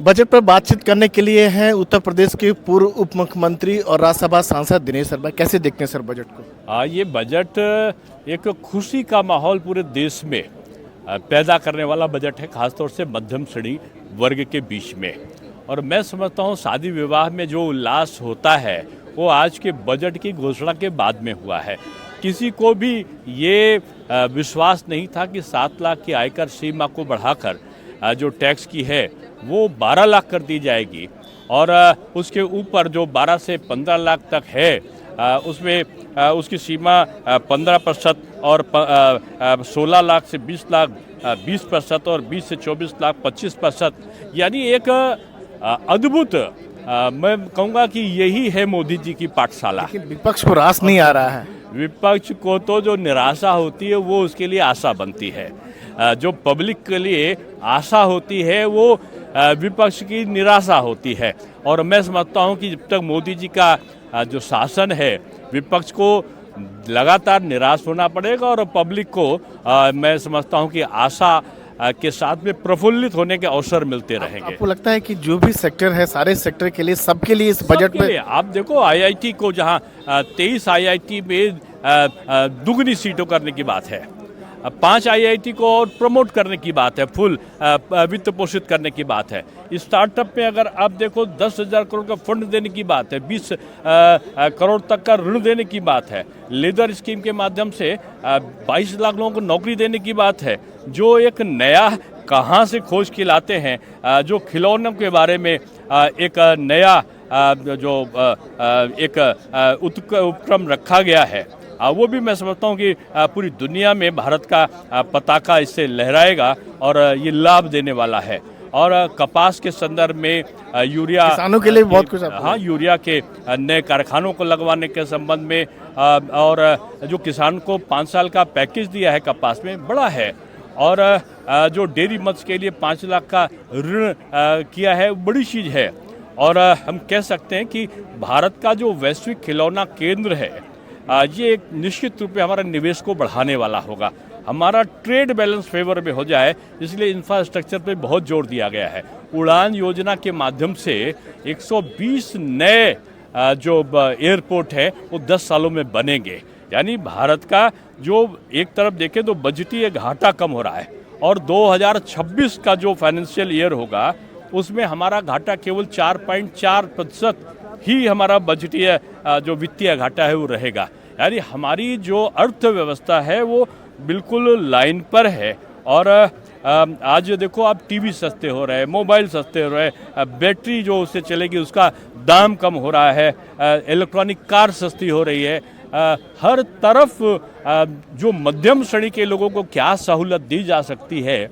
Budget पर बातचीत करने के लिए हैं उत्तर प्रदेश के पूर्व उप मुख्यमंत्री और राज्यसभा सांसद दिनेश शर्मा। कैसे देखते हैं सर बजट को? ये बजट एक खुशी का माहौल पूरे देश में पैदा करने वाला बजट है, खासतौर से मध्यम श्रेणी वर्ग के बीच में। और मैं समझता हूँ शादी विवाह में जो उल्लास होता है वो आज के बजट की घोषणा के बाद में हुआ है। किसी को भी ये विश्वास नहीं था कि 7 लाख की आयकर सीमा को बढ़ाकर जो टैक्स की है वो 12 लाख कर दी जाएगी और उसके ऊपर जो 12 से 15 लाख तक है उसमें उसकी सीमा 15% और 16 लाख से 20 लाख 20% और 20 से 24 लाख 25%। यानी एक अद्भुत मैं कहूँगा कि यही है मोदी जी की पाठशाला। विपक्ष को रास नहीं आ रहा है। विपक्ष को तो जो निराशा होती है वो उसके लिए आशा बनती है। जो पब्लिक के लिए आशा होती है वो विपक्ष की निराशा होती है। और मैं समझता हूँ कि जब तक मोदी जी का जो शासन है विपक्ष को लगातार निराश होना पड़ेगा और पब्लिक को मैं समझता हूँ कि आशा के साथ में प्रफुल्लित होने के अवसर मिलते रहेंगे। आपको लगता है कि जो भी सेक्टर है सारे सेक्टर के लिए सबके लिए इस बजट में आप देखो आईआईटी को जहां 23 आईआईटी में दुगनी सीटों करने की बात है, 5 आईआईटी को और प्रमोट करने की बात है, फुल वित्त पोषित करने की बात है। स्टार्टअप में अगर आप देखो 10,000 करोड़ का फंड देने की बात है, 20 करोड़ तक का ऋण देने की बात है, लेदर स्कीम के माध्यम से 22 लाख लोगों को नौकरी देने की बात है। जो एक नया कहाँ से खोज के लाते हैं, जो खिलौनों के बारे में एक नया जो एक उपक्रम रखा गया है वो भी मैं समझता हूँ कि पूरी दुनिया में भारत का पताका इससे लहराएगा और ये लाभ देने वाला है। और कपास के संदर्भ में यूरिया किसानों के लिए बहुत कुछ यूरिया के नए कारखानों को लगवाने के संबंध में और जो किसान को 5 साल का पैकेज दिया है कपास में बड़ा है। और जो डेयरी मत्स्य के लिए 5 लाख का ऋण किया है बड़ी चीज़ है। और हम कह सकते हैं कि भारत का जो वैश्विक खिलौना केंद्र है ये एक निश्चित रूप में हमारा निवेश को बढ़ाने वाला होगा। हमारा ट्रेड बैलेंस फेवर में हो जाए, इसलिए इंफ्रास्ट्रक्चर पे बहुत जोर दिया गया है। उड़ान योजना के माध्यम से 120 नए जो एयरपोर्ट है वो 10 सालों में बनेंगे। यानी भारत का जो एक तरफ देखें तो बजटीय घाटा कम हो रहा है और 2026 का जो फाइनेंशियल ईयर होगा उसमें हमारा घाटा केवल 4.4% ही हमारा बजटीय जो वित्तीय घाटा है वो रहेगा। यानी हमारी जो अर्थव्यवस्था है वो बिल्कुल लाइन पर है। और आज देखो आप टीवी सस्ते हो रहे हैं, मोबाइल सस्ते हो रहे हैं, बैटरी जो उससे चलेगी उसका दाम कम हो रहा है, इलेक्ट्रॉनिक कार सस्ती हो रही है। हर तरफ जो मध्यम श्रेणी के लोगों को क्या सहूलत दी जा सकती है,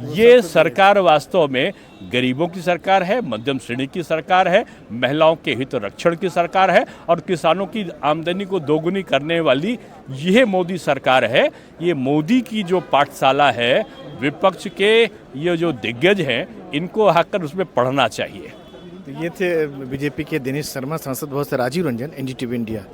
ये सरकार वास्तव में गरीबों की सरकार है, मध्यम श्रेणी की सरकार है, महिलाओं के हित रक्षण की सरकार है और किसानों की आमदनी को दोगुनी करने वाली यह मोदी सरकार है। ये मोदी की जो पाठशाला है, विपक्ष के ये जो दिग्गज हैं इनको आकर उसमें पढ़ना चाहिए। ये थे बीजेपी के दिनेश शर्मा, सांसद बहुत से राजीव रंजन, एनडीटीवी इंडिया।